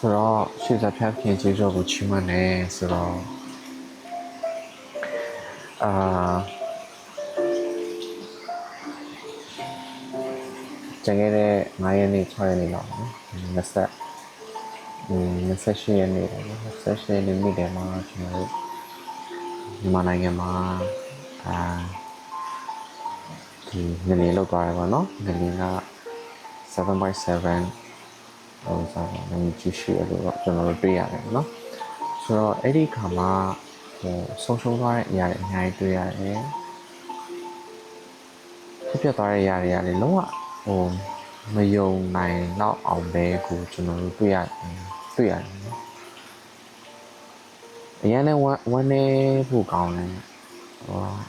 ဆိုတော့ရှေ့စားဖျက်ခင်ကျေးဇူးကိုချီးမွမ်းနေဆိုတော့ကျန်ခဲ့တဲ့9ရက်နေ့6ရက်နေ့လောက်နော်28ရက်နေ့ပေါ့နော်28ရက်နေ့နေ့တည်းမှာကျွန်တော်တို့မြန်မာနိုင်ငံမှာဒီငလျင်လောက်သွားတယ်ပေါ့နော်ငလျင်က 7.7 ဟိုစားတော့လည်းကျူးရှိရလို့တော့ကျွန်တော်တို့တွေ့ရတယ်ပေါ့နော်ဆိုတော့အဲ့ဒီခါမှာဟိုဆုံးရှုံးသွားတဲ့အရာတွေအများကြီးတွေ့ရတယ်ဖြစ်ပြသွားတဲ့အရာတွေကလည်းလုံးဝဟိုမယုံနိုင်တော့အောင်ပဲကိုကျွန်တော်တို့တွေ့ရတယ်နော်အရင်ကဝမ်းနေဖို့ကောင်းတယ်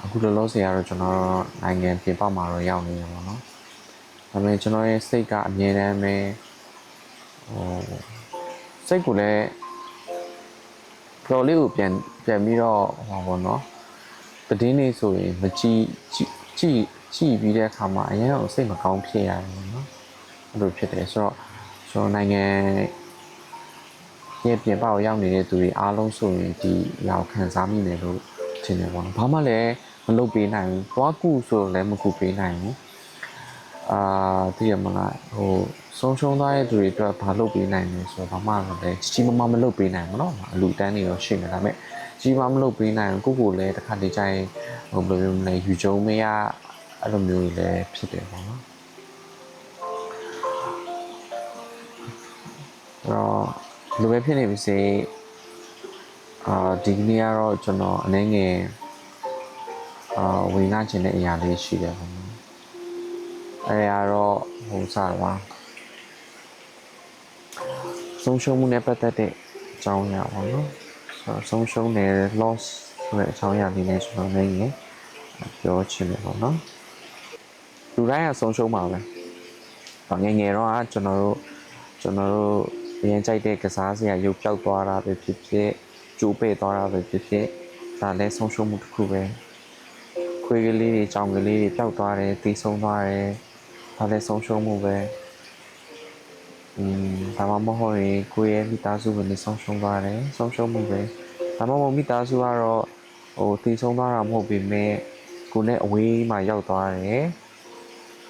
အခုလောလောဆယ်ကတော့ကျွန်တော်နိုင်ငံပြင်ပမှာတော့ရောက်နေတယ်ပေါ့နော်ဒါပေမဲ့ကျွန်တော်ရဲ့စိတ်ကအမြဲတမ်းပဲစိတ်ကိုလည်းတော်လေးကိုပြန်ပြီးတော့ဟောပေါ့နော်တည်င်းနေဆိုရင်မကြည့်ပြီးတဲ့အခါမှာအရင်ကစိတ်မကောင်းဖြစ်ရတယ်ပေါ့နော်အဲ့လိုဖြစ်တယ်ဆိုတော့ကျွန်တော်နိုင်ငံရဲ့ပြင်ပကိုရောက်နေတဲ့သူတွေအားလုံးဆိုရင်ဒီရောက်ခံစားမိတယ်လို့ထင်တယ်ပေါ့နော်ဘာမှလည်းမလုပ်ပေးနိုင်ဘူးသွားကူဆိုလည်းမကူပေးနိုင်ဘူးသိရမလားဟိုဆုံးရှုံးသွားတဲ့သူတွေအတွက်ဘာလုပ်ပေးနိုင်လဲဆိုတော့ဘာမှလည်းကြီးမမလုပ်ပေးနိုင်ဘူးเนาะအလူတန်းနေတော့ရှိနေဒါပေမဲ့ကြီးမလုပ်ပေးနိုင်ကိုကိုလည်းတစ်ခါတည်းကျရင်ဟိုဘယ်လိုမျိုးလဲယူကြုံမရအဲ့လိုမျိုးလည်းဖြစ်တယ်ပေါ့နော်အဲ့တော့လိုပဲဖြစ်နေပြီစေဒီနေ့ကတော့ကျွန်တော်အနေငယ်ဝင်လာခြင်းတဲ့အရာလေးရှိတယ်ပေါ့နော်အဲ့ဒါတော့ဟိုစားပါဆုံးရှုံးမှုနဲ့ပတ်သက်တဲ့အကြောင်းအရာပေါ့နော်ဆုံးရှုံးတဲ့ loss ဆိုတဲ့အကြောင်းအရာလေးနဲ့ကျွန်တော်လည်းပြောချင်တယ်ပေါ့နော်လူတိုင်းကဆုံးရှုံးပါပဲငယ်တော့ကျွန်တော်တို့အရင်ကြိုက်တဲ့ကစားစရာရုပ်ပြောက်သွားတာပဲဖြစ်ဖြစ်ကျိုးပဲ့သွားတာပဲဖြစ်ဖြစ်ဒါလည်းဆုံးရှုံးမှုတစ်ခုပဲခွေးကလေးတွေကြောင်ကလေးတွေပျောက်သွားတယ်တီးဆုံးသွားတယ်ဒါလည်းဆုံးရှုံးမှုပဲဒါမှမဟုတ်ရင်ကိုယ့်ရဲ့မိသားစုဝင်တွေဆုံးရှုံးသွားတယ်ဆုံးရှုံးမှုပဲဒါမှမဟုတ်မိသားစုကတော့ဟိုတီးဆုံးသွားတာမဟုတ်ပေမဲ့ကိုယ်နဲ့အဝေးမှာရောက်သွားတယ်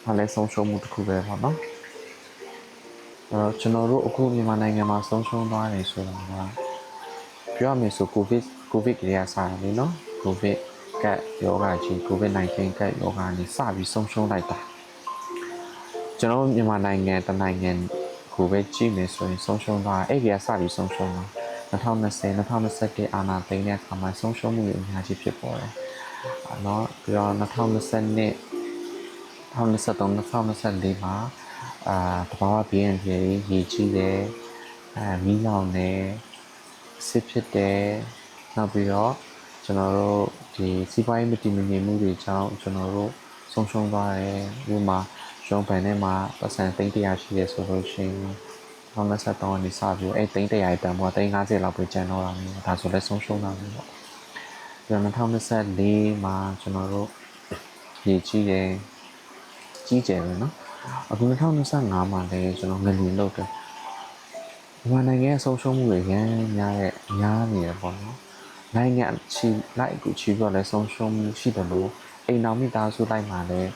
ဒါလည်းဆုံးရှုံးမှုတစ်ခုပဲပေါ့နော်ကျွန်တော်တို့အခုမြန်မာနိုင်ငံမှာဆုံးရှုံးသွားတယ်ဆိုတာကပြောရမယ်ဆိုကိုဗစ်ကလေးကစားတယ်နော်ကိုဗစ်ကယောဂါကြီး COVID-19 ကယောဂါနေစပြီးဆုံးရှုံးလိုက်တာကျွန်တော်မြန်မာနိုင်ငံတနိုင်ငံကိုပဲကြည့်နေဆိုရင်ဆုံးရှုံးသွားအဲ့ဒီကစပြီးဆုံးရှုံးတာ2020 2021အာဏာသိမ်းတဲ့အခါမှာဆုံးရှုံးမှုတွေအများကြီးဖြစ်ပေါ်တယ်เนาะပြီးတော့2022 2023 2024မှာတဘာဝ BNP ရေးကြီးတယ်မီးလောင်တယ်စစ်ဖြစ်တယ်နောက်ပြီးတော့ကျွန်တော်တို့ဒီစီးပွားရေးမတည်မငြိမ်မှုတွေကြောင့်ကျွန်တော်တို့ဆုံးရှုံးသွားတယ်ဥပမာရုံးပန်ထဲမှာပတ်စံ300ရှိတယ်ဆိုလို့ရှိရင်2023ကနေစပြီးအဲ့300ရဲ့တန်ဖိုးက350လောက်ပဲကျန်တော့တာမျိုးဒါဆိုလည်းဆုံးရှုံးတာမျိုးပေါ့ပြီးတော့2024မှာကျွန်တော်တို့ရေးကြီးတယ်ကြီးကျယ်ပဲเนาะအခု2025မှာလည်းကျွန်တော်ငလျင်လုပ်တယ်မြန်မာနိုင်ငံရဲ့ဆုံးရှုံးမှုတွေရမ်းများနေရပေါ့နော်နိုင်ငံချီလိုက်ကိုချီပြီးတော့လည်းဆုံးရှုံးမှုရှိတယ်လို့အိမ်တော်မိသားစုလိုက်မှာလည်း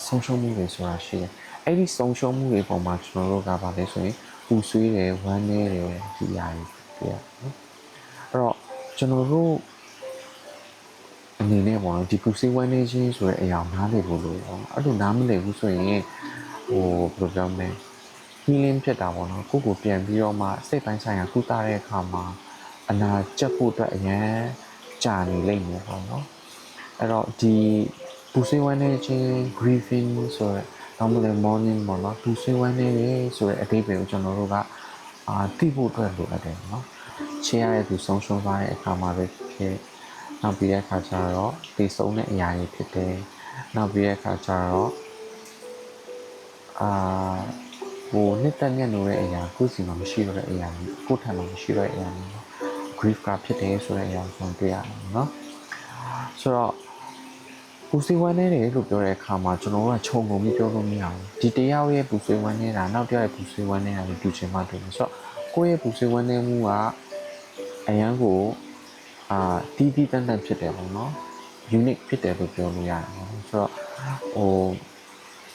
ဆုံးရှုံးမှုတွေဆိုတာရှိတယ်အဲ့ဒီဆုံးရှုံးမှုတွေပုံမှာကျွန်တော်တို့ကပါလဲဆိုရင်ပူဆွေးတယ်ဝမ်းနည်းတယ်ဒီအရာတွေပြရနော်အဲ့တော့ကျွန်တော်တို့အနေနဲ့ပေါ့နော်ဒီပူဆွေးဝမ်းနည်းခြင်းဆိုတဲ့အရာနားလည်ဖို့လို့ပေါ့အဲ့လိုနားမလည်ဘူးဆိုရင်ဟိုဘယ်လိုပြောမလဲ healing ဖြစ်တာပေါ့နော်ကိုယ့်ကိုပြန်ပြီးတော့မှစိတ်ပိုင်းဆိုင်ရာကုသတဲ့အခါမှာအနာကျက်ဖို့အတွက်အရန်ကြာနေလိမ့်မယ်ပေါ့နော်အဲ့တော့ဒီပူဆွေးဝမ်းနည်းခြင်း grieving ဆိုတဲ့နောက်မလဲ morning ပေါ့နော်ပူဆွေးဝမ်းနည်းရေးဆိုတဲ့အဓိပ္ပာယ်ကိုကျွန်တော်တို့ကသိဖို့အတွက်လိုအပ်တယ်နော်ချင်ရတဲ့သူဆုံးရှုံးသွားတဲ့အခါမှာပဲဖြစ်နောက်ပြီးတဲ့အခါကျတော့သိဆုံးတဲ့အရာတွေဖြစ်တယ်နောက်ပြီးတဲ့အခါကျတော့ဟိုနှစ်သက်မြတ်လို့တဲ့အရာကိုယ်စီမှာမရှိတော့တဲ့အရာကိုယ်ထံမှာမရှိတော့တဲ့အရာမျိုး grief ကဖြစ်တယ်ဆိုတဲ့အရာကိုတွေ့ရတယ်နော်ဆိုတော့ပူ ပူဆွေးဝမ်းနေတဲ့လို့ပြောတဲ့အခါမှာကျွန်တော်တို့ကခြုံငုံပြီးပြောလို့မရဘူးဒီတယောက်ရဲ့ပူဆွေးဝမ်းနေတာနောက်တစ်ယောက်ရဲ့ပူဆွေးဝမ်းနေတာကိုတူချင်မှတူတယ်ဆိုတော့ကိုယ့်ရဲ့ပူဆွေးဝမ်းနေမှုကအရန်ကိုတီးတီးတန်းတန်းဖြစ်တယ်ပေါ့နော် unique ဖြစ်တယ်လို့ပြောလို့ရတယ်ပေါ့ဆိုတော့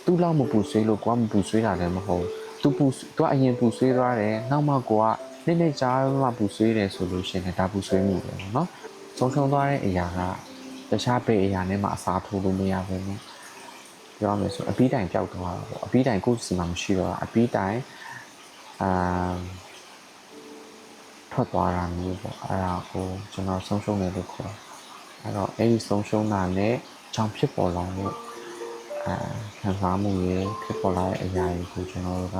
သူ့လောက်မပူဆွေးလို့ကိုကမပူဆွေးတာလည်းမဟုတ်သူကအရင်ပူဆွေးသွားတယ်နောက်မှကိုကနေ့ကြားမှပူဆွေးတယ်ဆိုလို့ရှိရင်ဒါပူဆွေးမှုပဲပေါ့နော်ဆုံးရှုံးသွားတဲ့အရာကတခြားဘယ်အရာနဲ့မှအစားထိုးလို့မရဘူးနော်ပြောရမယ်ဆိုအပီးတိုင်ပျောက်သွားတာပေါ့အပီးတိုင်ကိုယ်စီမှာမရှိတော့အပီးတိုင်ထွက်သွားတာမျိုးပေါ့အဲ့ဒါကိုကျွန်တော်ဆုံးရှုံးတယ်လို့ခေါ်အဲ့တော့အဲ့ဒီဆုံးရှုံးတာနဲ့ကြောင့်ဖြစ်ပေါ်လာတဲ့ခံစားမှုတွေဖြစ်ပေါ်လာတဲ့အရာတွေကိုကျွန်တော်တို့က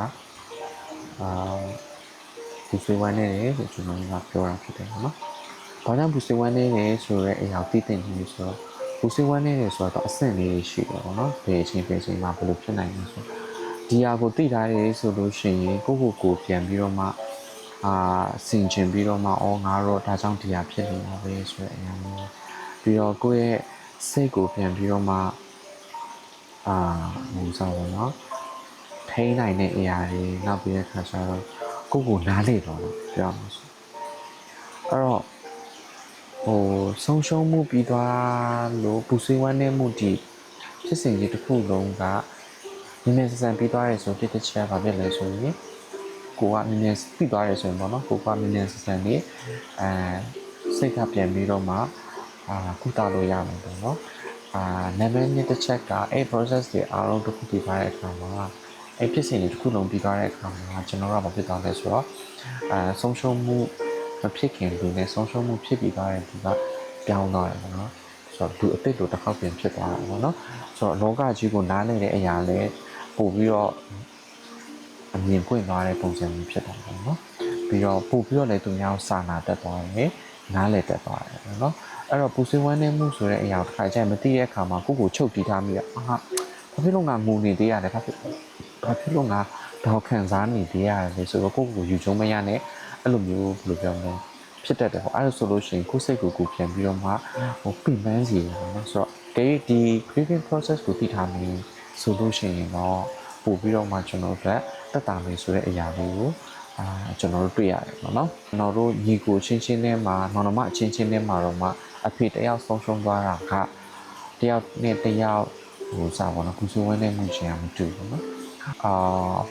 ပူဆွေးဝမ်းနေတယ်လို့ကျွန်တော်တို့ကပြောတာဖြစ်တယ်နော်။ဘာကြောင့်ပူဆွေးဝမ်းနေလဲဆိုတော့အရာသိတဲ့နည်းဆိုတော့ပူဆွေးဝမ်းနေတယ်ဆိုတော့အဆင့်လေးရှိတယ်ပေါ့နော်။ဘယ်အချိန်မှာဘယ်လိုဖြစ်နိုင်လဲဆိုဒီအရာကိုသိထားတယ်ဆိုလို့ရှိရင်ကိုပြန်ပြီးတော့မှဆင်ခြင်ပြီးတော့မှငါတော့ဒါကြောင့်ဒီအရာဖြစ်နေတာပဲဆိုတဲ့အရာမျိုးပြီးတော့ကိုယ့်ရဲ့စိတ်ကိုပြန်ပြီးတော့မှဟိုစားပါတော့ထိန်းနိုင်တဲ့အရာတွေနောက်ပြီးတဲ့ခါကျတော့ကိုနားလေတော့ပြောမှာဆိုအဲ့တော့ဆုံးရှုံးမှုပြီးသွားလို့ပူဆွေးဝမ်းနေမှုဒီဖြစ်စဉ်ကြီးတစ်ခုလုံးကနည်းနည်းဆန်ပြီးသွားရဲဆိုတစ်ချက်ပါဖြစ်လဲဆိုရင်ကိုကနည်းနည်းပြီးသွားရဲဆိုရင်ပေါ့နော်ကိုကနည်းနည်းဆန်လေးစိတ်ကပြန်ပြီးတော့မှကုသလို့ရမယ်ပေါ့နော်နံပါတ်1တစ်ချက်ကအဲ့ process တွေအားလုံးတစ်ခုပြီးသွားတဲ့အခါမှာအဲ့ဖြစ်စဉ်တွေတစ်ခုလုံးပြီးသွားတဲ့အခါမှာကျွန်တော်တို့ကဘာဖြစ်သွားလဲဆိုတော့ဆုံးရှုံးမှုမဖြစ်ခင်လူနဲ့ဆုံးရှုံးမှုဖြစ်ပြီးသွားတဲ့လူကပြောင်းသွားတယ်ပေါ့နော်ဆိုတော့လူအစ်စ်လိုတစ်ခေါက်ပြန်ဖြစ်သွားတာပေါ့နော်ဆိုတော့လောကကြီးကိုနားလည်တဲ့အရာလဲပို့ပြီးတော့အမြင်ပွင့်သွားတဲ့ပုံစံမျိုးဖြစ်တာပေါ့နော်ပြီးတော့ပို့ပြီးတော့လည်းသူများစာနာတတ်သွားတယ်နားလည်တတ်သွားတယ်ပေါ့နော်အဲ့တော့ပူဆွေးဝမ်းနေမှုဆိုတဲ့အရာတစ်ခါကျရင်မသိတဲ့အခါမှာကိုချုပ်တီးထားမိတာဘာဖြစ်လို့ငါငိုနေသေးရတယ်ဘာဖြစ်လို့ငါတော့ခံစားနေသေးရတယ်ဆိုတော့ကိုယူချုံမရနဲ့အဲ့လိုမျိုးဘယ်လိုပြောမလဲဖြစ်တတ်တယ်ပေါ့အဲ့လိုဆိုလို့ရှိရင်ကိုယ်စိတ်ကိုပြန်ပြီးတော့မှပြင်ပန်းစီတယ်ပေါ့နော်ဆိုတော့ဒီ grieving process ကိုသိထားမယ်ဆိုလို့ရှိရင်တော့ပို့ပြီးတော့မှကျွန်တော်တို့တက်တာမယ်ဆိုတဲ့အရာလေးကိုကျွန်တော်တို့တွေ့ရတယ်ပေါ့နော်ကျွန်တော်တို့ညီကိုချင်းနဲ့မှာမောင်နှမအချင်းနဲ့မှာတော့မှအဖေတယောက်ဆုံးရှုံးသွားတာကတယောက်နဲ့တယောက်စားပါတော့ကုစုဝင်းနဲ့မှုချင်းမတူဘူးနော်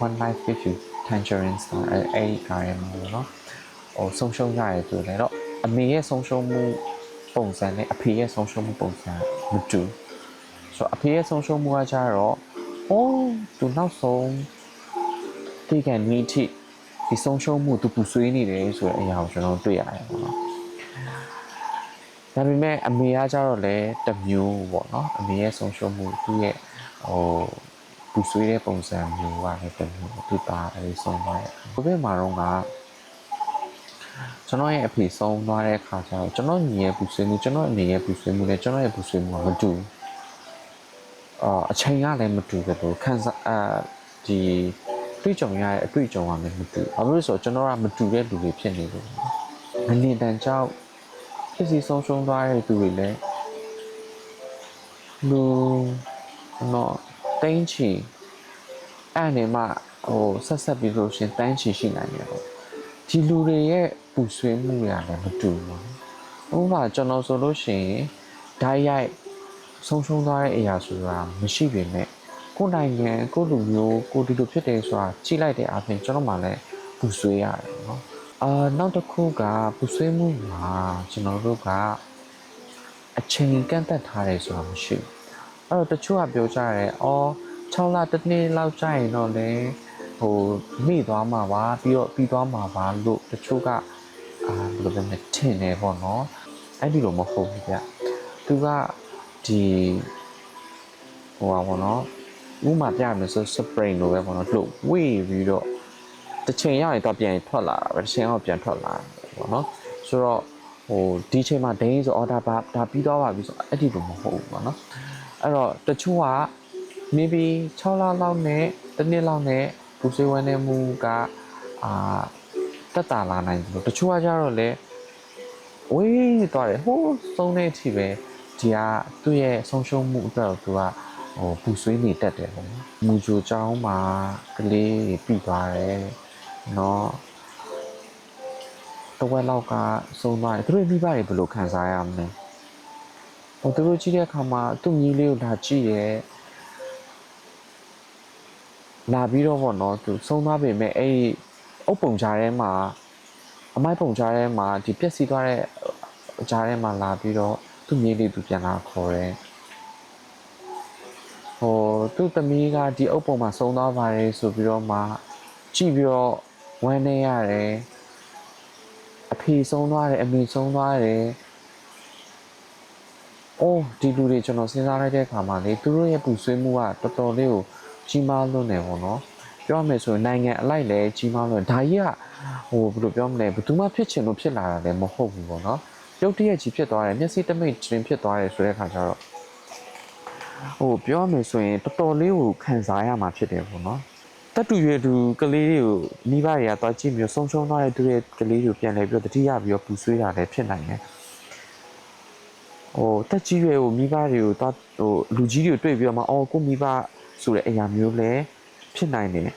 one life gives you tangerines အဲ့ကားရမှာနော်ဆုံးရှုံးရတယ်ဆိုလည်းတော့အမေရဲ့ဆုံးရှုံးမှုပုံစံနဲ့အဖေရဲ့ဆုံးရှုံးမှုပုံစံမတူဆိုတော့အဖေရဲ့ဆုံးရှုံးမှုကကြတော့သူနောက်ဆုံးဒီကနေ့ထိဒီဆုံးရှုံးမှုသူပူဆွေးနေတယ်ဆိုတဲ့အရာကိုကျွန်တော်တွေ့ရတယ်ပေါ့နော်ဒါပေမဲ့အမေကကြတော့လည်းတစ်မျိုးပေါ့နော်အမေရဲ့ဆုံးရှုံးမှုသူ့ရဲ့ပူဆွေးတဲ့ပုံစံမျိုးကလည်းတစ်မျိုးသူသားလေးဆုံးသွားတယ်ဘယ်မှာတော့ကကျွန်တော်ရဲ့အဖေဆုံးသွားတဲ့အခါကျတော့ကျွန်တော်ညီရဲ့ပူဆွေးမှုကျွန်တော်အနေရဲ့ပူဆွေးမှုနဲ့ကျွန်တော်ရဲ့ပူဆွေးမှုကမတူအချိန်ကလည်းမတူကြဘူးခံစားဒီတွေ့ကြုံရတဲ့အတွေ့အကြုံကလည်းမတူဘာလို့လဲဆိုတော့ကျွန်တော်ကမတူတဲ့လူတွေဖြစ်နေလို့မနေတန်ကြောက်ဖြစ်စီဆုံးရှုံးသွားတဲ့သူတွေလည်းလူတော့တင်းချီအဲ့နေမှဆက်ပြီးလို့ရှင်တန်းချီရှိနိုင်တယ်ပေါ့ဒီလူတွေရဲ့ပူဆွေးမှုတွေလည်းမတူဘူးဥပမာကျွန်တော်ဆိုလို့ရှိရင်ဓာတ်ရိုက်ဆုံးရှုံးသွားတဲ့အရာဆိုတာမရှိပေမဲ့ကိုယ်နိုင်ငံကိုလူမျိုးကိုဒီလိုဖြစ်တယ်ဆိုတာကြည့်လိုက်တဲ့အပြင်ကျွန်တော်မှလည်းပူဆွေးရတယ်နော်နောက်တစ်ခုကပူဆွေးမှုမှာကျွန်တော်တို့ကအချိန်ကန့်သက်ထားတယ်ဆိုတာမရှိဘူးအဲ့တော့တချို့ကပြောကြတယ်6လတစ်နှစ်လောက်ကြာရင်တော့လေမိသွားမှာပါပြီးသွားမှာပါလို့တချို့ကဘယ်လိုပဲထင်နေပေါ့နော်အဲ့ဒီလိုမဟုတ်ဘူးဗျသူကဒီပေါ့နော်ဥမာပြမယ်ဆို spring လိုပဲပေါ့နော်လှုပ်ဝေးပြီးတော့တစ်ချိန်ရရင်တော့ပြန်ထွက်လာတာပဲတစ်ချိန်တော့ပြန်ထွက်လာတယ်ပေါ့နော်ဆိုတော့ဒီချိန်မှာဒိန်းဆိုဒါပြီးသွားပါပြီဆိုအဲ့ဒီလိုမဟုတ်ဘူးပေါ့နော်အဲ့တော့တချို့က maybe 6လလောက်နဲ့တစ်နှစ်လောက်နဲ့ပူဆွေးဝမ်းနေမှုကတက်တာလာနိုင်တယ်လို့တချို့ကကြတော့လေဝေးသွားတယ်ဟိုးဆုံးတဲ့အထိပဲ ဒီကသူ့ရဲ့ဆုံးရှုံးမှုအတွက်သူကပူဆွေးနေတတ်တယ်ပေါ့နော်မူဂျိုကျောင်းမှာကလေးပြီးသွားတယ်နော်တဝက်လောက်ကဆုံးသွားတယ်သူတို့မိဘတွေဘယ်လိုခံစားရမလဲသူတို့ကြည့်တဲ့အခါမှာသူ့ညီလေးကိုလာကြည့်ရဲလာပြီးတော့ပေါ့နော်သူဆုံးသွားပေမဲ့အဲ့အုပ်ပုံကြားထဲမှာအမိုက်ပုံကြားထဲမှာဒီပျက်စီးသွားတဲ့ကြားထဲမှာလာပြီးတော့သူ့ညီလေးသူပြန်လာခေါ်တယ်သူ့သမီးကဒီအုပ်ပုံမှာဆုံးသွားပါတယ်ဆိုပြီးတော့မှကြည့်ပြီးတော့ဝမ်းနေရတယ်အဖေဆုံးသွားတယ်အမေဆုံးသွားတယ်အိုးဒီလူတွေကျွန်တော်စဉ်းစားလိုက်တဲ့အခါမှာလေသူတို့ရဲ့ပူဆွေးမှုကတော်တော်လေးကိုကြီးမားလွန်းတယ်ပေါ့နော်ပြောရမယ်ဆိုရင်နိုင်ငံအလိုက်လည်းကြီးမားလွန်းဒါကြီးကဘယ်လိုပြောမလဲဘယ်သူမှဖြစ်ချင်လို့ဖြစ်လာတာလည်းမဟုတ်ဘူးပေါ့နော်ရုတ်တရက်ကြီးဖြစ်သွားတယ်မျက်စိတမိတ်ချင်းဖြစ်သွားတယ်ဆိုတဲ့အခါကျတော့ပြောရမယ်ဆိုရင်တော်တော်လေးကိုခံစားရမှာဖြစ်တယ်ပေါ့နော်တက်တူရွယ်သူကလေးတွေကိုမိဘတွေကသွားကြည့်ပြီးဆုံးရှုံးသွားတဲ့သူရဲ့ကလေးတွေကိုပြန်လဲပြီးတော့တတိယပြီးတော့ပူဆွေးတာလည်းဖြစ်နိုင်တယ်တက်ကြီးရွယ်ကိုမိဘတွေကိုသွားလူကြီးတွေကိုတွေ့ပြီးတော့မှကိုမိဘဆိုတဲ့အရာမျိုးလည်းဖြစ်နိုင်တယ်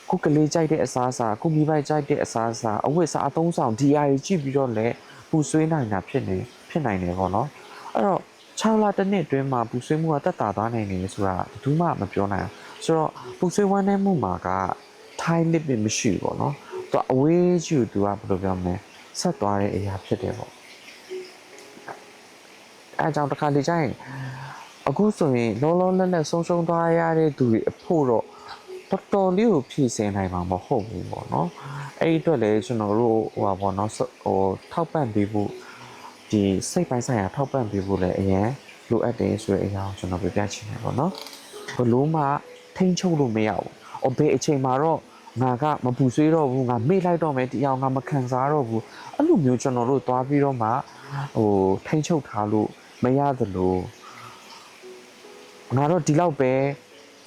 ကိုကလေးကြိုက်တဲ့အစားအစာကိုမိဘကြိုက်တဲ့အစားအစာအဝတ်အစားအသုံးဆောင်ဒီအရာတွေကြည့်ပြီးတော့လည်းပူဆွေးနိုင်တာဖြစ်နိုင်တယ်ပေါ့နော်အဲ့တော့6လတစ်နှစ်အတွင်းမှာပူဆွေးမှုကတက်တာသွားနိုင်တယ်ဆိုတာဘယ်သူမှမပြောနိုင်ဘူးဆိုတော့ပူဆွေးဝမ်းနည်းမှုမှာက time limit မရှိဘူးပေါ့နော်သူအဝေးကြီးသူကဘယ်လိုပြောမလဲဆက်သွားတဲ့အရာဖြစ်တယ်ပေါ့အဲကြောင့်တစ်ခါလေကျရင်အခုဆိုရင်လောလောလတ်လတ်ဆုံးရှုံးသွားရတဲ့သူတွေအဖို့တော့တော်တော်လေးကိုဖြည့်ဆည်းနိုင်မှာမဟုတ်ဘူးပေါ့နော်အဲ့ဒီအတွက်လည်းကျွန်တော်တို့ပေါ့နော်ထောက်ပံ့ပေးဖို့ဒီစိတ်ပိုင်းဆိုင်ရာထောက်ပံ့ပေးဖို့လည်းအရင်လိုအပ်တယ်ဆိုတဲ့အရာကိုကျွန်တော်ပြပြချင်တယ်ပေါ့နော်ဘလို့မှထိန်းချုပ်လို့မရဘူးဘယ်အချိန်မှာတော့ငါကမပူဆွေးတော့ဘူးငါမေ့လိုက်တော့မယ်ဒီအောင်ငါမခံစားတော့ဘူးအဲ့လိုမျိုးကျွန်တော်တို့သွားပြီးတော့မှထိန်းချုပ်ထားလို့မရသလိုငါတော့ဒီလောက်ပဲ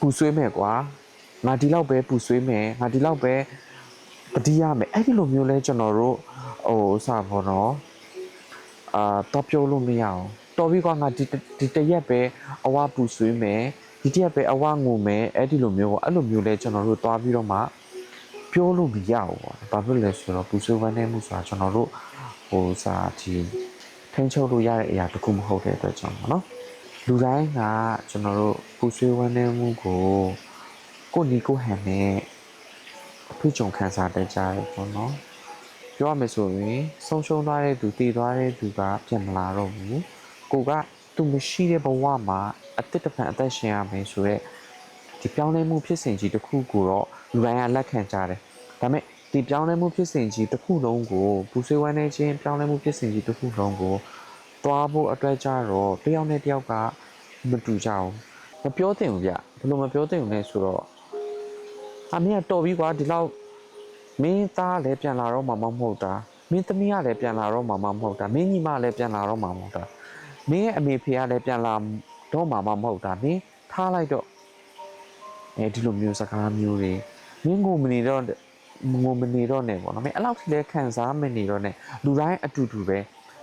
ပူဆွေးမယ်ကွာငါဒီလောက်ပဲပူဆွေးမယ်ငါဒီလောက်ပဲတတိယမယ်အဲ့ဒီလိုမျိုးလဲကျွန်တော်တို့စပါတော့တော့ပြောလို့မရအောင်တော်ပြီကွာငါဒီတရက်ပဲအဝပူဆွေးမယ်ဒီတရက်ပဲအဝငိုမယ်အဲ့ဒီလိုမျိုးပေါ့အဲ့လိုမျိုးလဲကျွန်တော်တို့သွားပြီးတော့မှပြောလို့မရဘူးပေါ့ဘာဖြစ်လဲဆိုတော့ပူဆွေးဝမ်းနည်းမှုဆိုတာကျွန်တော်တို့ဒီထိန်းချုပ်လို့ရတဲ့အရာတခုမဟုတ်တဲ့အတွက်ကြောင့်ပေါ့နော်လူတိုင်းကကျွန်တော်တို့ပူဆွေးဝမ်းနည်းမှုကိုနီကိုဟန်နဲ့အဖြစ်ကြုံခံစားတတ်ကြတယ်ပေါ့နော်ပြောရမယ်ဆိုရင်ဆုံးရှုံးသွားတဲ့သူတည်သွားတဲ့သူကပြန်မလာတော့ဘူးကိုကသူမရှိတဲ့ဘဝမှာအသက်တစ်ဖန်အသက်ရှင်ရမယ်ဆိုတော့ဒီပြောင်းလဲမှုဖြစ်စဉ်ကြီးတစ်ခုကိုတော့လူတိုင်းကလက်ခံကြတယ်ဒါပေမဲ့ဒီပြောင်းလဲမှုဖြစ်စဉ်ကြီးတစ်ခုလုံးကိုပူဆွေးဝမ်းနည်းခြင်းပြောင်းလဲမှုဖြစ်စဉ်ကြီးတစ်ခုလုံးကိုသွားဖို့အတွက်ကြတော့တယောက်နဲ့တယောက်ကမတူကြဘူးမပြောသင့်ဘူးဗျဘယ်လိုမပြောသင့်ဘူးလဲဆိုတော့အမေကတော်ပြီကွာဒီလောက်မင်းသားလည်းပြန်လာတော့မှမဟုတ်တာမင်းသမီးကလည်းပြန်လာတော့မှမဟုတ်တာမင်းညီမလည်းပြန်လာတော့မှမဟုတ်တာမင်းရဲ့အမေဖေကလည်းပြန်လာတော့မှမဟုတ်တာမင်းထားလိုက်တော့ဒီလိုမျိုးစကားမျိုးတွေမင်းငိုမနေတော့နဲ့ပေါ့နော်မင်းအဲ့လောက်ထိလည်းခံစားမနေတော့နဲ့လူတိုင်းအတူတူပဲ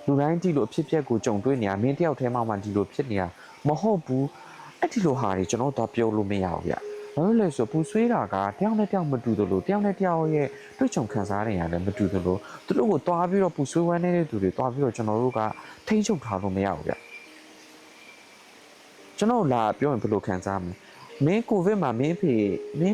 လူတိုင်းဒီလိုအဖြစ်အပျက်ကိုကြုံတွေ့နေရမင်းတယောက်တည်းမှဒီလိုဖြစ်နေတာမဟုတ်ဘူးအဲ့ဒီလိုဟာတွေကျွန်တော်တော့ပြောလို့မရဘူးဗျဘာလို့လဲဆိုပူဆွေးတာကတယောက်နဲ့တယောက်မတူသလိုတယောက်နဲ့တယောက်ရဲ့တွေ့ကြုံခံစားနေရတယ်မတူသလိုသူတို့ကိုတွားပြီးတော့ပူဆွေးဝမ်းနေတဲ့သူတွေတွားပြီးတော့ကျွန်တော်တို့ကထိမ့်ချုပ်ထားလို့မရဘူးဗျကျွန်တော်လာပြောရင်ဘယ်လိုခံစားမလဲမင်းကိုဗစ်မှာမင်း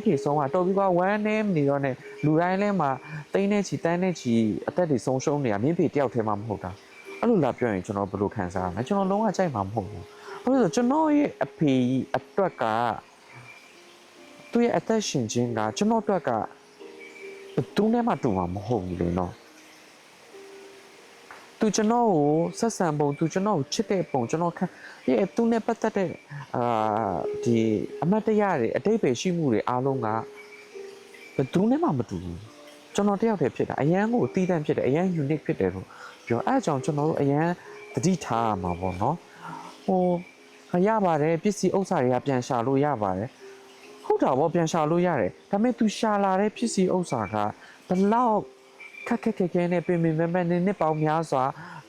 ဖေဆုံးတာတော်ပြီးကွာဝမ်းနေမနေတော့နဲ့လူတိုင်းလဲမှာတိန်းနေချီတန်းနေချီအသက်တွေဆုံးရှုံးနေတာမင်းဖေတယောက်တည်းမှမဟုတ်တာအဲ့လိုလာပြောရင်ကျွန်တော်ဘယ်လိုခံစားရမလဲကျွန်တော်လုံးဝကြိုက်မှာမဟုတ်ဘူးဘာလို့လဲဆိုကျွန်တော်ရဲ့အဖေအတွက်ကသူရဲ့အသက်ရှင်ခြင်းကကျွန်တော်အတွက်ကသူနဲ့မှတူမှာမဟုတ်ဘူးလေနော်သူကျွန်တော်ကိုဆက်ဆံပုံသူကျွန်တော်ကိုချစ်တဲ့ပုံကျွန်တော်ခံသူနဲ့ပတ်သက်တဲ့ဒီအမတ်တရားတွေအတိတ်ပဲရှိမှုတွေအားလုံးကဘယ်သူနဲ့မှမတူဘူးကျွန်တော်တယောက်တည်းဖြစ်တာအရန်ကိုအသီးသန့်ဖြစ်တယ်အရန် unique ဖြစ်တယ်လို့ပြောအဲအကြောင်းကျွန်တော်တို့အရန်တတိထားရမှာပေါ့နော်ရပါတယ်ပစ္စည်းဥစ္စာတွေကပြန်ရှာလို့ရပါတယ်ဟုတ်တာပေါ့ပြန်ရှာလို့ရတယ်ဒါပေမဲ့ तू ရှာလာတဲ့ပစ္စည်းဥစ္စာကဘလောက်ခက်ခဲနဲ့ပြင်မဲ့နဲ့ပေါင်းများစွာ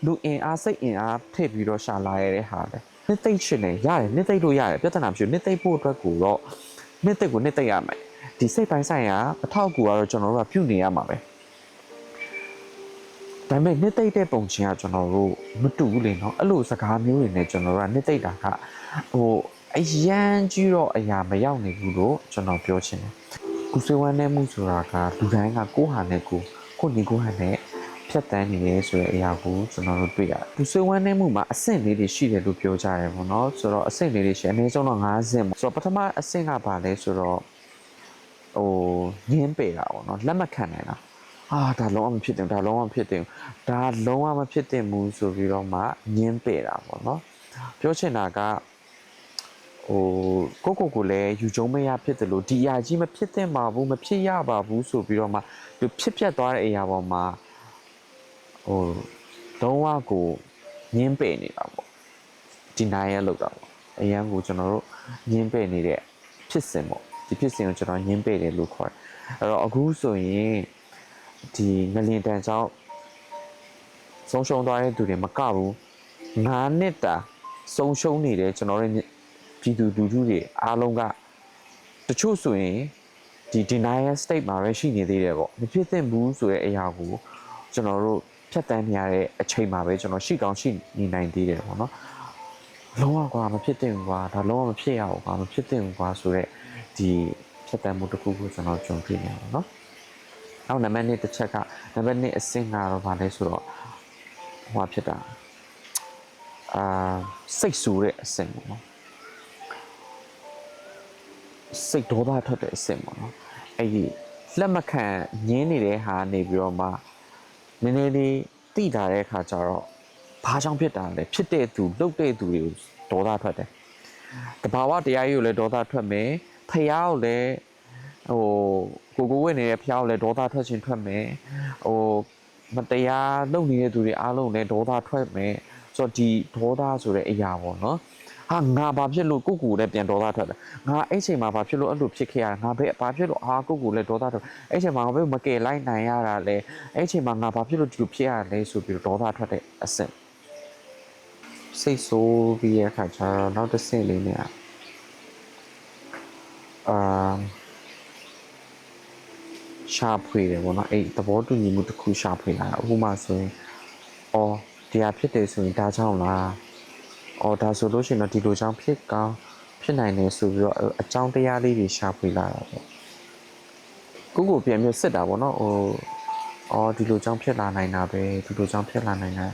လူအင်အားစိတ်အင်အားထည့်ပြီးတော့ရှာလာရတဲ့ဟာလေနှစ်သိမ့်ရှင်နေရတယ်နှစ်သိမ့်လို့ရတယ်ပြဿနာမရှိဘူးနှစ်သိမ့်ဖို့အတွက်ကိုတော့နှစ်သိမ့်ကိုနှစ်သိမ့်ရမယ်ဒီစိတ်ပိုင်းဆိုင်ရာအထောက်အကူကတော့ကျွန်တော်တို့ကပြုနေရမှာပဲဒါပေမဲ့နှစ်သိမ့်တဲ့ပုံချင်းကကျွန်တော်တို့မတူဘူးလေနော်အဲ့လိုစကားမျိုးတွေနဲ့ကျွန်တော်တို့ကနှစ်သိမ့်တာကဟိုအရန်ကြီးတော့အရာမရောက်နေဘူးလို့ကျွန်တော်ပြောချင်တယ်ကုဆွေးဝမ်းနဲ့မှုဆိုတာကလူတိုင်းကကိုယ့်ဟာနဲ့ကိုညီကိုယ့်ဟာနဲ့ဖြတ်တန်းနေရဲဆိုတဲ့အရာကိုကျွန်တော်တို့တွေ့ရတယ်။ကုဆွေးဝမ်းနဲ့မှုမှာအဆင့်လေးတွေရှိတယ်လို့ပြောကြရဲပေါ့နော်။ဆိုတော့အဆင့်လေးတွေရှိအနည်းဆုံးတော့5ဆင့်ပေါ့။ဆိုတော့ပထမအဆင့်ကဘာလဲဆိုတော့ဟိုငင်းပေတာပေါ့နော်။လက်မခံနိုင်တာ။ဒါလုံးဝမဖြစ်တင်ဒါလုံးဝမဖြစ်တင်ဒါလုံးဝမဖြစ်တင်ဘူးဆိုပြီးတော့မှငင်းပေတာပေါ့နော်။ပြောချင်တာကကိုလည်းယူကျုံမရဖြစ်တယ်လို့ဒီအရာကြီးမဖြစ်သင့်ပါဘူးမဖြစ်ရပါဘူးဆိုပြီးတော့မှသူဖြစ်ပြတ်သွားတဲ့အရာပေါ်မှာလုံးဝကိုငင်းပယ်နေတာပေါ့ဒီနိုင်ရလောက်တာပေါ့အရန်ကိုကျွန်တော်တို့ငင်းပယ်နေတဲ့ဖြစ်စဉ်ပေါ့ဒီဖြစ်စဉ်ကိုကျွန်တော်ငင်းပယ်တယ်လို့ခေါ်တယ်အဲ့တော့အခုဆိုရင်ဒီငလင်တန်ကြောင့်ဆုံးရှုံးသွားတဲ့သူတွေမကဘူး9နှစ်တာဆုံးရှုံးနေတဲ့ကျွန်တော်တို့ပြည်သူလူထုတွေအားလုံးကတချို့ဆိုရင်ဒီ denial state မှာပဲရှိနေသေးတယ်ပေါ့မဖြစ်သင့်ဘူးဆိုတဲ့အရာကိုကျွန်တော်တို့ဖြတ်တန်းနေရတဲ့အချိန်မှာပဲကျွန်တော်ရှိကောင်းရှိနေနိုင်သေးတယ်ပေါ့နော်လုံးဝကွာမဖြစ်သင့်ဘူးကွာဒါလုံးဝမဖြစ်ရဘူးကွာမဖြစ်သင့်ဘူးကွာဆိုတော့ဒီဖြတ်တန်းမှုတစ်ခုကိုကျွန်တော်ကြုံတွေ့နေရပါတော့နောက်နံပါတ်1တစ်ချက်ကနံပါတ်2အဆင့်ကတော့ဗာလဲဆိုတော့ဟိုဖြစ်တာစိတ်ဆူတဲ့အဆင့်ပေါ့နော်စိတ်ဒေါသထွက်တဲ့အဆင့်ပေါ့နော်အဲ့ဒီလက်မခံညင်းနေတဲ့ဟာနေပြီးတော့မှနည်းနည်းလေးတိတာတဲ့အခါကျတော့ဘာကြောင့်ဖြစ်တာလဲဖြစ်တဲ့သူလုပ်တဲ့သူတွေကိုဒေါသထွက်တယ်တဘာဝတရားကြီးကိုလည်းဒေါသထွက်မယ်ဖျားကိုလည်းကိုဝင့်နေတဲ့ဖျားကိုလည်းဒေါသထွက်ခြင်းထွက်မယ်မတရားလုပ်နေတဲ့သူတွေအားလုံးလည်းဒေါသထွက်မယ်ဆိုတော့ဒီဒေါသဆိုတဲ့အရာပေါ့နော်ငါဘာဖြစ်လို့ကိုကိုလည်းပြန်ဒေါသထွက်တယ်ငါအဲ့ချိန်မှာဘာဖြစ်လို့အဲ့လိုဖြစ်ခဲ့ရတာငါဘာဖြစ်လို့ကိုကိုလည်းဒေါသထွက်အဲ့ချိန်မှာငါဘယ်မကယ်လိုက်နိုင်ရတာလဲအဲ့ချိန်မှာငါဘာဖြစ်လို့ဒီလိုဖြစ်ရလဲဆိုပြီးဒေါသထွက်တဲ့အဆင့်စိတ်ဆိုးပြီးရခါကျတော့နောက်တစ်ဆင့်လေးနဲ့ရှာဖွေတယ်ပေါ့နော်အဲ့သဘောတူညီမှုတစ်ခုရှာဖွေလာတာဥပမာဆိုရင်တရားဖြစ်တယ်ဆိုရင်ဒါကြောင့်လားဒါဆိုလို့ရှိရင်တော့ဒီလိုကြောင့်ဖြစ်ကောင်းဖြစ်နိုင်တယ်ဆိုပြီးတော့အကြောင်းတရားလေးတွေရှာဖွေလာတာပေါ့ကိုပြန်ပြီးစစ်တာပေါ့နော်ဒီလိုကြောင့်ဖြစ်လာနိုင်တာပဲဒီလိုကြောင့်ဖြစ်လာနိုင်တာ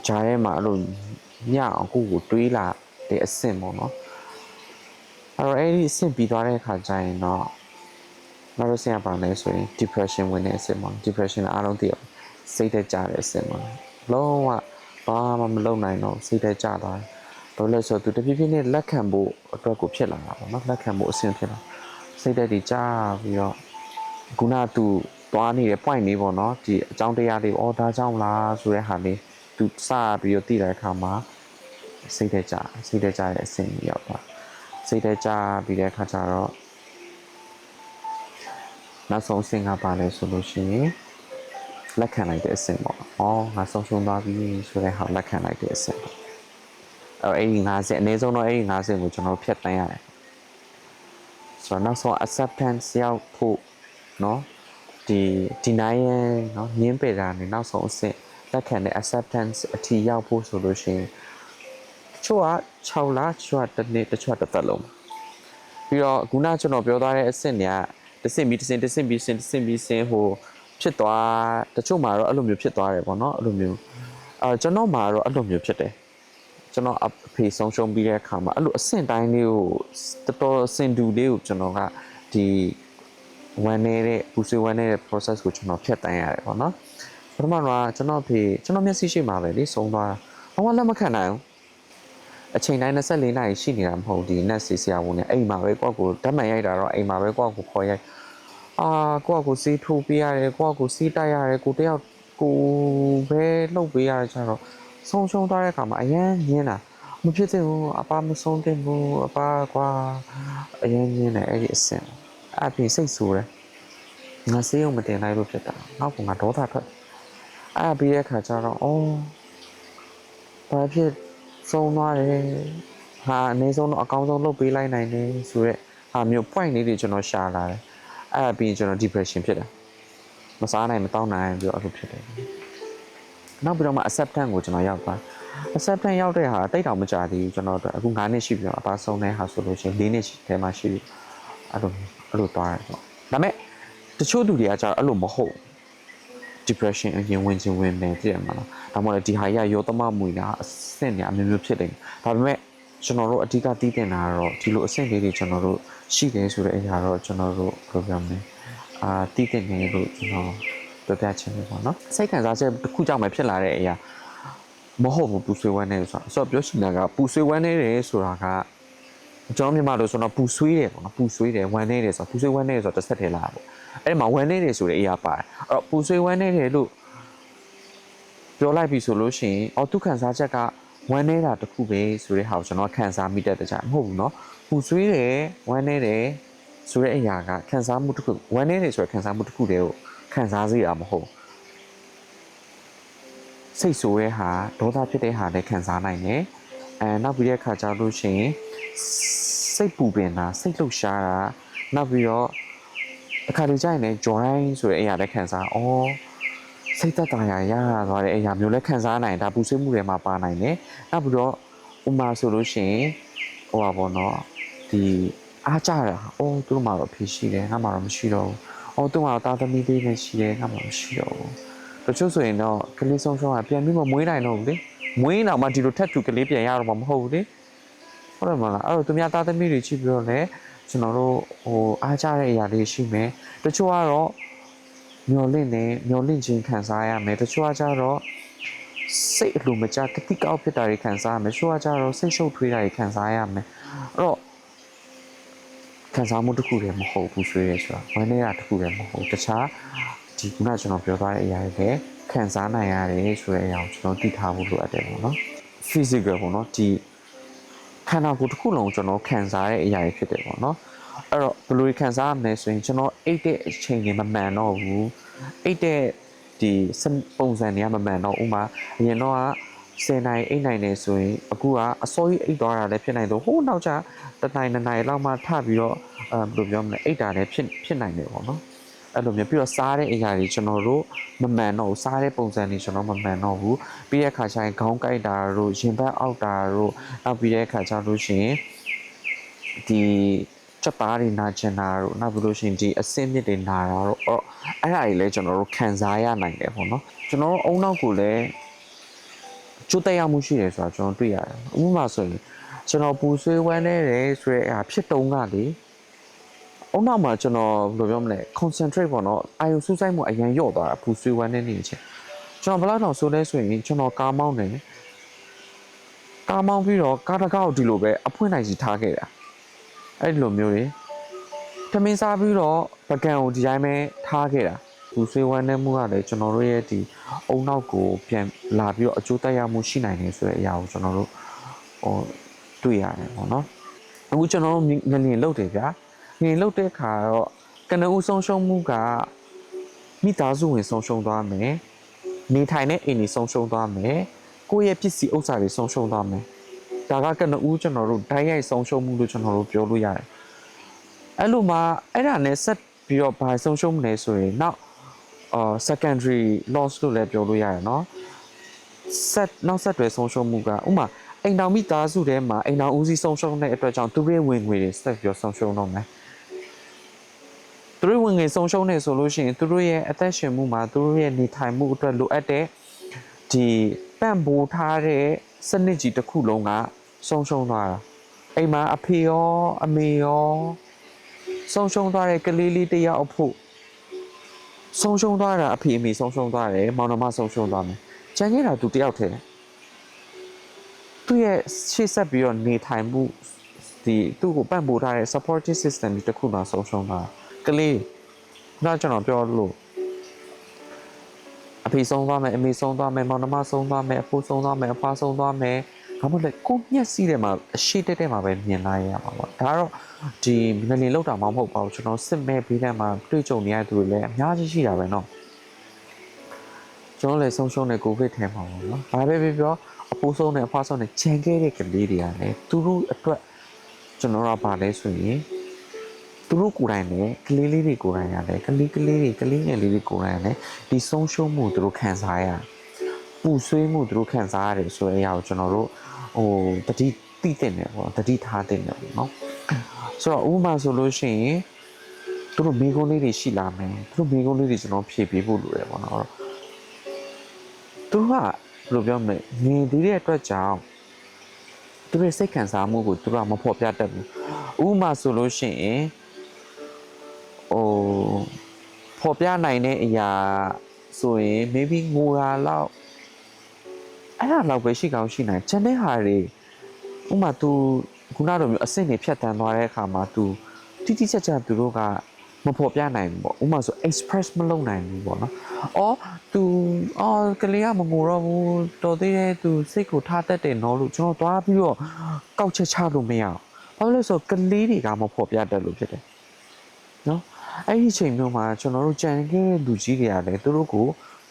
ဂျားရဲမှာအဲ့လိုညအောင်ကိုတွေးလာတဲ့အဆင့်ပေါ့နော်အဲ့တော့အဲ့ဒီအဆင့်ပြီးသွားတဲ့အခါကျရင်တော့နောက်တစ်ဆင့်ကပါလဲဆိုရင် depression ဝင်တဲ့အဆင့်ပေါ့ depression အားလုံးသိရစိတ်သက်ကြတဲ့အဆင့်ပေါ့လုံးဝဘာမှမလုပ်နိုင်တော့စိတ်သက်ကြသွားတယ်ဘာလို့လဲဆိုတော့သူတဖြည်းဖြည်းနဲ့လက်ခံဖို့အတွက်ကိုဖြစ်လာတာပေါ့နော်လက်ခံဖို့အဆင့်ဖြစ်လာစိတ်သက်တွေကြာပြီးတော့ခုနသူသွားနေတဲ့ point လေးပေါ့နော်ဒီအကြောင်းတရားလေးဒါကြောင့်လားဆိုတဲ့ဟာလေးသူစပြီးတော့သိတဲ့အခါမှာစိတ်သက်ကြတဲ့အဆင့်ကြီးရောက်သွားစိတ်သက်ကြပြီးတဲ့အခါကျတော့နောက်ဆုံးအဆင့်ကပါလဲဆိုလို့ရှိရင်လက်ခံလိုက်တဲ့အဆင့်ပေါ့ငါဆုံးရှုံးသွားပြီဆိုတဲ့ဟာလက်ခံလိုက်တဲ့အဆင့်အဲ့ဒီ50အနည်းဆုံးတော့အဲ့ဒီ50ကိုကျွန်တော်ဖြတ်တန်းရတယ်ဆိုတော့နောက်ဆုံး acceptance ရောက်ဖို့เนาะဒီ denial เนาะညင်းပယ်တာနေနောက်ဆုံးအဆင့်လက်ခံတဲ့ acceptance အထိရောက်ဖို့ဆိုလို့ရှိရင်ချို့က6လချို့ကတစ်နှစ်တချို့ကတစ်သက်လုံးပြီးတော့ခုနကျွန်တော်ပြောထားတဲ့အဆင့်တွေကတစ်ဆင့်ပြီးတစ်ဆင့်ဟိုဖြစ်သွားတချို့မှာတော့အဲ့လိုမျိုးဖြစ်သွားတယ်ပေါ့နော်အဲ့လိုမျိုးကျွန်တော်မှာတော့အဲ့လိုမျိုးဖြစ်တယ်ကျွန်တော်အဖေဆုံးရှုံးပြီးတဲ့အခါမှာအဲ့လိုအဆင့်တိုင်းလေးကိုတော်တော်စင်တူလေးကိုကျွန်တော်ကဒီဝန်နေတဲ့ပူဆွေးဝန်နေတဲ့ process ကိုကျွန်တော်ဖြတ်တန်းရတယ်ပေါ့နော်ပထမတော့ကျွန်တော်မျက်စိရှိမှာပဲလေဆုံးသွားတာဘာမှလက်မခံနိုင်ဘူးအချိန်တိုင်း24နာရီရှိနေတာမဟုတ်ဒီနက်စီဆရာဝန်နဲ့အိမ်မှာပဲကိုယ့်ကိုဓာတ်မှန်ရိုက်တာတော့အိမ်မှာပဲကိုယ့်ကိုခေါ်ရိုက်ကိုယ့်ကိုစီးထိုးပေးရတယ်ကိုယ့်ကိုစီးတိုက်ရတယ်ကိုတယောက်ကိုပဲလှုပ်ပေးရတယ်ကျတော့ဆုံးရှုံးသွားတဲ့အခါမှာအရန်ညင်းတာမဖြစ်သင့်ဘူးအပါမဆုံးသင့်ဘူးအပါကွာအရန်ညင်းတယ်အဲ့ဒီအဆင့်အပြင်စိတ်ဆူတယ်ငါစေးရုံမတင်လိုက်လို့ဖြစ်တာနောက်ကငါဒေါသထွက်ပြီးတဲ့အခါကျတော့ ဘာဖြစ်ဆုံးသွားတယ်ဟာအနည်းဆုံးတော့အကောင်းဆုံးလုပ်ပေးလိုက်နိုင်တယ်ဆိုရက်ဟာမျိုး point လေးတွေကျွန်တော်ရှာလာတယ်အဲ့ဒါပြီးရင်ကျွန်တော် depression ဖြစ်တယ်မစားနိုင်မတောင်းနိုင်ပြီးတော့အဲ့လိုဖြစ်တယ်နောက်ပြီးတော့မှ acceptance ကိုကျွန်တော်ရောက်သွား acceptance ရောက်တဲ့ဟာတိတ်တောင်မကြသေးဘူးကျွန်တော်တို့အခု9နှစ်ရှိပြီတော့အပါဆုံးတဲ့ဟာဆိုလို့ရှိရင်4နှစ်ရှိထဲမှာရှိပြီအဲ့လိုသွားတယ်ပေါ့ဒါပေမဲ့တချို့သူတွေကကျတော့အဲ့လိုမဟုတ် depression အရင်ဝင်ခြင်းဝင်နေတယ်မှာဒါမှမဟုတ်ဒီဟာရရောသမမှုညာအဆင့်ညာအမျိုးမျိုးဖြစ်တယ်ဒါပေမဲ့ကျွန်တော်တို့အဓိကတည်တင်တာကတော့ဒီလိုအဆင့်လေးတွေကျွန်တော်တို့ရှိတယ်ဆိုတဲ့အရာတော့ကျွန်တော်တို့ program နဲ့တည်တင်နေလို့ကျွန်တော်ပြောပြချင်တယ်ပေါ့နော်စိတ်ခံစားချက်တစ်ခုကြောင့်ပဲဖြစ်လာတဲ့အရာမဟုတ်ဘူးပူဆွေးဝမ်းနေဆိုတာဆိုတော့ပြောချင်တာကပူဆွေးဝမ်းနေတယ်ဆိုတာကကျွန်တော်မြန်မာလိုဆိုတော့ပူဆွေးတယ်ပေါ့နော်ပူဆွေးတယ်ဝမ်းနေတယ်ဆိုတော့ပူဆွေးဝမ်းနေတယ်ဆိုတော့တစ်ဆက်တည်းလာပေါ့အဲ့ဒီမှာဝမ်းနေတယ်ဆိုတဲ့အရာပါတယ်အဲ့တော့ပူဆွေးဝမ်းနေတယ်လို့ပြောလိုက်ပြီဆိုလို့ရှိရင်သူခံစားချက်ကဝမ်းနေတာတခုပဲဆိုတဲ့ဟာကိုကျွန်တော်ခံစားမိတတ်တဲ့ကြမဟုတ်ဘူးเนาะပူဆွေးတယ်ဝမ်းနေတယ်ဆိုတဲ့အရာကခံစားမှုတစ်ခုဝမ်းနေတယ်ဆိုတဲ့ခံစားမှုတစ်ခုတည်းကိုခံစားစေရမှာမဟုတ်စိတ်ဆိုးတဲ့ဟာဒေါသဖြစ်တဲ့ဟာလည်းခံစားနိုင်တယ်နောက်ပြီးတဲ့အခါကျလို့ရှိရင်စိတ်ပူပင်တာစိတ်လှုပ်ရှားတာနောက်ပြီးတော့အခါတကြိုင်လည်း joy ဆိုတဲ့အရာလည်းခံစားစိတ်သက်သာရာရသွားတဲ့အရာမျိုးလည်းခံစားနိုင်ဒါပူဆွေးမှုတွေမှာပါနိုင်တယ်နောက်ပြီးတော့ဥမာဆိုလို့ရှိရင်ပါဘောနော်ဒီအားကြတာသူတို့မှာတော့ဖြစ်ရှိတယ်ငါမှတော့မရှိတော့ဘူးသူမှာတော့တာသမီလေးနဲ့ရှိတယ်ငါမှမရှိတော့ဘူးတချို့ဆိုရင်တော့ကလေးဆုံးကပြန်ပြီးမမွေးနိုင်တော့ဘူးလေမွေးတော့မှဒီလိုထက်ထူကလေးပြန်ရတော့မှမဟုတ်ဘူးလေဟုတ်တယ်မလားအဲ့တော့သူများတာသမီတွေကြည့်ပြီးတော့လည်းကျွန်တော်တို့အားကြတဲ့အရာလေးရှိမယ်တချို့ကတော့မျောလင့်ခြင်းခံစားရမယ်တချို့ကကြတော့စိတ်အလိုမကျတတိကောက်ဖြစ်တာတွေခံစားရမယ်တချို့ကကြတော့စိတ်ရှုပ်ထွေးတာတွေခံစားရမယ်အဲ့တော့ခံစားမှုတစ်ခုတည်းမဟုတ်ဘူးဆွေးရဲဆိုတာဝမ်းနေတာတစ်ခုတည်းမဟုတ်တခြားဒီခုနကျွန်တော်ပြောသွားတဲ့အရာတွေလည်းခံစားနိုင်ရတယ်ဆိုတဲ့အရာကိုကျွန်တော်သိထားဖို့လိုအပ်တယ်ပေါ့နော် physical ပေါ့နော်ဒီခန္ဓာကိုယ်တစ်ခုလုံးကျွန်တော်ခံစားတဲ့အရာတွေဖြစ်တယ်ပေါ့နော်အဲ့တော့ဘယ်လိုခံစားရမလဲဆိုရင်ကျွန်တော်အိတ်တဲ့အချိန်တွေမမှန်တော့ဘူးအိတ်တဲ့ဒီပုံစံတွေကမမှန်တော့ဥမာအရင်တော့က10နိုင်8နိုင်နေဆိုရင်အခုကအစောကြီးအိတ်သွားတာလည်းဖြစ်နိုင်တော့ဟိုနောက်ကျတစ်နိုင်နှစ်နိုင်လောက်မှထပြီးတော့ဘယ်လိုပြောမလဲအိတ်တာလည်းဖြစ်နိုင်တယ်ပေါ့နော်အဲ့လိုမျိုးပြီးတော့စားတဲ့အရာတွေကျွန်တော်တို့မမှန်တော့ဘူးစားတဲ့ပုံစံတွေကျွန်တော်မမှန်တော့ဘူးပြီးတဲ့အခါကျရင်ခေါင်းကိုက်တာတို့ရင်ဘတ်အောက်တာတို့နောက်ပြီးတဲ့အခါကျလို့ရှိရင်ဒီချက်သားတွေနာကျင်တာတို့နောက်ပြီးလို့ရှိရင်ဒီအဆင့်မြစ်တွေနာတာတို့အဲ့ဒါတွေလည်းကျွန်တော်တို့ခံစားရနိုင်တယ်ပေါ့နော်ကျွန်တော်တို့အုံနောက်ကိုလည်းကျိုးတက်ရောက်မှုရှိတယ်ဆိုတာကျွန်တော်တွေ့ရတယ်ဥပမာဆိုရင်ကျွန်တော်ပူဆွေးဝမ်းနေတယ်ဆိုတဲ့အားဖြစ်တုံးကလေအုံနောက်မှာကျွန်တော်ဘယ်လိုပြောမလဲ concentrate ပေါ့နော်အာရုံစူးစိုက်မှုအရင်လျော့သွားတာပူဆွေးဝမ်းနေနေချင်းကျွန်တော်ဘယ်လောက်တောင်ဆိုလဲဆိုရင်ကျွန်တော်ကားမောင်းတယ်ကားမောင်းပြီးတော့ကားတစ်ခေါက်ဒီလိုပဲအဖွင့်နိုင်စီထားခဲ့တာအဲ့လိုမျိုးတွေထမင်းစားပြီးတော့ပကံကိုဒီတိုင်းပဲထားခဲ့တာပူဆွေးဝမ်းနေမှုကလည်းကျွန်တော်တို့ရဲ့ဒီအုံနောက်ကိုပြန်လာပြီးတော့အကျိုးသက်ရောက်မှုရှိနိုင်တယ်ဆိုတဲ့အရာကိုကျွန်တော်တို့တွေ့ရတယ်ပေါ့နော်အခုကျွန်တော်တို့ငလျင်လုတ်တယ်ဗျာငလျင်လုတ်တဲ့အခါတော့ကနဦးဆုံးရှုံးမှုကမိသားစုဝင်ဆုံးရှုံးသွားမယ်နေထိုင်တဲ့အိမ်တွေဆုံးရှုံးသွားမယ်ကိုယ့်ရဲ့ပစ္စည်းဥစ္စာတွေဆုံးရှုံးသွားမယ်ဒါကကနဦးကျွန်တော်တို့ဓာတ်ရိုက်ဆုံးရှုံးမှုလို့ကျွန်တော်တို့ပြောလို့ရတယ်အဲ့လိုမှအဲ့ဒါနဲ့ဆက်ပြီးတော့ဘာဆုံးရှုံးမလဲဆိုရင်နောက်secondary loss လို့လည်းပြောလို့ရတယ်เนาะနောက်ဆက်တွဲဆုံးရှုံးမှုကဥမာအိမ်တော်မိသားစုထဲမှာအိမ်တော်ဦးစီးဆုံးရှုံးတဲ့အတွက်ကြောင့်သူတို့ရဲ့ဝင်ငွေတွေဆက်ပြီးတော့ဆုံးရှုံးတော့မယ်သူတို့ဝင်ငွေဆုံးရှုံးနေဆိုလို့ရှိရင်သူတို့ရဲ့အသက်ရှင်မှုမှာသူတို့ရဲ့နေထိုင်မှုအတွက်လိုအပ်တဲ့ဒီပံ့ပိုးထားတဲ့စနစ်ကြီးတစ်ခုလုံးကဆုံးရှုံးသွားတာအိမ်မှာအဖေရောအမေရောဆုံးရှုံးသွားတဲ့ကလေးလေးတယောက်အဖို့ဆုံးရှုံးသွားတာအဖေအမေဆုံးရှုံးသွားတယ်မောင်နှမဆုံးရှုံးသွားမယ်ကျန်ခဲ့တာသူတယောက်တည်းသူရဲ့ရှေ့ဆက်ပြီးတော့နေထိုင်မှုဒီသူ့ကိုပံ့ပိုးထားတဲ့ supporting system တွေတစ်ခုမှဆုံးရှုံးသွားကလေးနောက်ကျွန်တော်ပြောလို့အဖေဆုံးသွားမယ်အမေဆုံးသွားမယ်မောင်နှမဆုံးသွားမယ်အဖိုးဆုံးသွားမယ်အဖွားဆုံးသွားမယ်ဘာမှလည်းကိုမျက်စိထဲမှာအရှိတက်တက်မှာပဲမြင်လိုက်ရမှာပေါ့ဒါကတော့ဒီငလျင်လောက်တာမှမဟုတ်ပါဘူးကျွန်တော်စစ်မဲ့ပြီးတဲ့မှာတွေ့ကြုံနေရတဲ့သူတွေလည်းအများကြီးရှိတာပဲเนาะကျွန်တော်လည်းဆုံးရှုံးတဲ့ကိုဗစ်ထဲမှာပေါ့နော်ဘာပဲပြော အဖိုးဆုံးနဲ့အဖွားဆုံးနဲ့ခြံခဲ့တဲ့ကလေးတွေကလည်းသူတို့အတွက်ကျွန်တော်တို့ကပါလဲဆိုရင်သူတို့ကိုယ်တိုင်လည်းကလေးလေးတွေကိုယ်တိုင်ရတယ်ကလေးငယ်လေးတွေကိုယ်တိုင်လည်းဒီဆုံးရှုံးမှုသူတို့ခံစားရပူဆွေးမှုသူတို့ခံစားရတယ်ဆိုတဲ့အရာကိုကျွန်တော်တို့တတိသိတဲ့နေပေါ့တတိထားတဲ့နေပေါ့နော်ဆိုတော့ဥပမာဆိုလို့ရှိရင်သူတို့မိကုန်းလေးတွေရှိလာမယ်သူတို့မိကုန်းလေးတွေကျွန်တော်ဖြည့်ပေးဖို့လိုတယ်ပေါ့နော်သူတို့ကဘယ်လိုပြောမလဲနေသေးတဲ့အတွက်ကြောင့်သူတို့စိတ်ခံစားမှုကိုသူတို့ကမဖော်ပြတတ်ဘူးဥပမာဆိုလို့ရှိရင်ဖော်ပြနိုင်တဲ့အရာဆိုရင် maybe ငိုတာလောက်အဲ့ဒါလောက်ပဲရှိကောင်းရှိနိုင်ချန်တဲ့ဟာတွေဥပမာ तू ခုနလိုမျိုးအဆင့်တွေဖြတ်တန်းသွားတဲ့အခါမှာ तू တိတိကျကျသူတို့ကမဖော်ပြနိုင်ဘူးပေါ့ဥပမာဆို express မလုပ်နိုင်ဘူးပေါ့နော်။ तू ကလေးကမငိုတော့ဘူးတော်သေးတယ် तू စိတ်ကိုထားတတ်တယ်နော်လို့ကျွန်တော်သွားပြီးတော့ကောက်ချက်ချလို့မရအောင်။ဘာလို့လဲဆိုတော့ကလေးတွေကမဖော်ပြတတ်လို့ဖြစ်တယ်။နော်အဲ့ဒီအချိန်မျိုးမှာကျွန်တော်တို့ကြံခဲ့တဲ့လူကြီးတွေကလည်းသူတို့ကို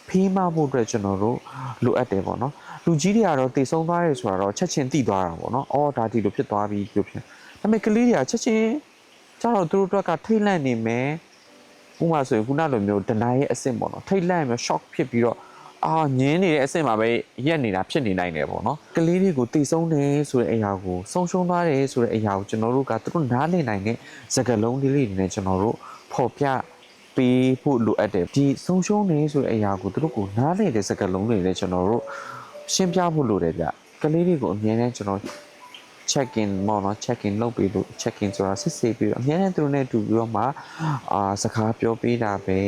ဖေးမဖို့အတွက်ကျွန်တော်တို့လိုအပ်တယ်ပေါ့နော်လူကြီးတွေကတော့တိတ်ဆုံးသွားတယ်ဆိုတော့ချက်ချင်းတိသွားတာပေါ့နော်ဒါဒီလိုဖြစ်သွားပြီလို့ဖြစ်ဒါပေမဲ့ကလေးတွေကချက်ချင်းကျတော့သူတို့အတွက်ကထိတ်လန့်နေမယ်ဥပမာဆိုရင်ခုနလိုမျိုး deny ရဲ့အဆင့်ပေါ့နော်ထိတ်လန့်မျိုး shock ဖြစ်ပြီးတော့ညင်းနေတဲ့အဆင့်မှာပဲရက်နေတာဖြစ်နေနိုင်တယ်ပေါ့နော်ကလေးတွေကိုတိတ်ဆုံးတယ်ဆိုတဲ့အရာကိုဆုံးရှုံးသွားတယ်ဆိုတဲ့အရာကိုကျွန်တော်တို့ကသူတို့နားလည်နိုင်တဲ့စကားလုံးလေးတွေနဲ့ကျွန်တော်တို့ဖော်ပြပေးဖို့လိုအပ်တယ်ဒီဆုံးရှုံးနေဆိုတဲ့အရာကိုသူတို့ကိုနားလည်တဲ့စကားလုံးတွေနဲ့ကျွန်တော်တို့ရှင်းပြဖို့လိုတယ်ဗျကလေးတွေကိုအမြဲတမ်းကျွန်တော် check in ပေါ့နော် check in လုပ်ပြီးလို့ check in ဆိုတာစစ်ဆေးပြီးတော့အမြဲတမ်းသူတို့နဲ့တူပြီးတော့မှစကားပြောပေးတာပဲ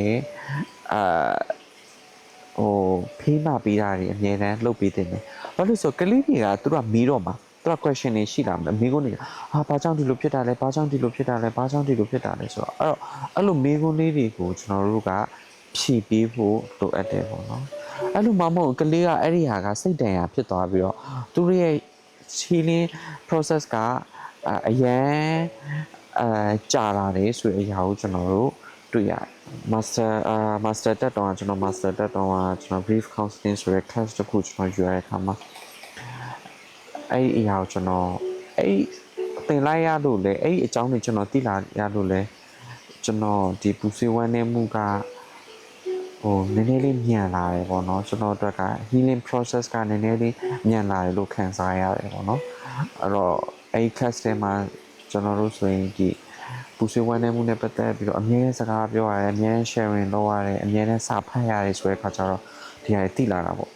ဖေးမပေးတာတွေအမြဲတမ်းလုပ်ပေးတယ်ဘာလို့ဆိုကလေးတွေကသူတို့ကမီးတော့မှာသူက question တွေရှိလာမယ်မိကုန်းတွေကဘာကြောင့်ဒီလိုဖြစ်တာလဲဘာကြောင့်ဒီလိုဖြစ်တာလဲဘာကြောင့်ဒီလိုဖြစ်တာလဲဆိုတော့အဲ့လိုမိကုန်းလေးတွေကိုကျွန်တော်တို့ကဖြည့်ပေးဖို့လိုအပ်တယ်ပေါ့နော်အဲ့လိုမှမဟုတ်ကလေးကအဲ့ဒီဟာကစိတ်တန်ရာဖြစ်သွားပြီးတော့သူတို့ရဲ့ healing process ကအရန်ကြာလာတယ်ဆိုတဲ့အရာကိုကျွန်တော်တို့တွေ့ရတယ် master တက်တော့ကျွန်တော် master တက်တော့ကျွန်တော် brief counseling ဆိုတဲ့ class တစ်ခုကျွန်တော်ယူရတဲ့အခါမှာအဲ့ဒီအရာကိုကျွန်တော်အဲ့သင်လိုက်ရလို့လေအဲ့ဒီအကြောင်းတွေကျွန်တော်သိလာရလို့လေကျွန်တော်ဒီပူဆွေးဝမ်းနေမှုကနည်းနည်းလေးမြန်လာတယ်ပေါ့နော်ကျွန်တော်အတွက်က healing process ကနည်းနည်းလေးမြန်လာတယ်လို့ခံစားရတယ်ပေါ့နော်အဲ့တော့အဲ့ class ထဲမှာကျွန်တော်တို့ဆိုရင်ဒီပူဆွေးဝမ်းနေမှုနဲ့ပတ်သက်ပြီးတော့အမြဲစကားပြောရတယ်အမြဲ sharing လုပ်ရတယ်အမြဲတမ်းစာဖတ်ရတယ်ဆိုတဲ့အခါကျတော့ဒီဟာတွေသိလာတာပေါ့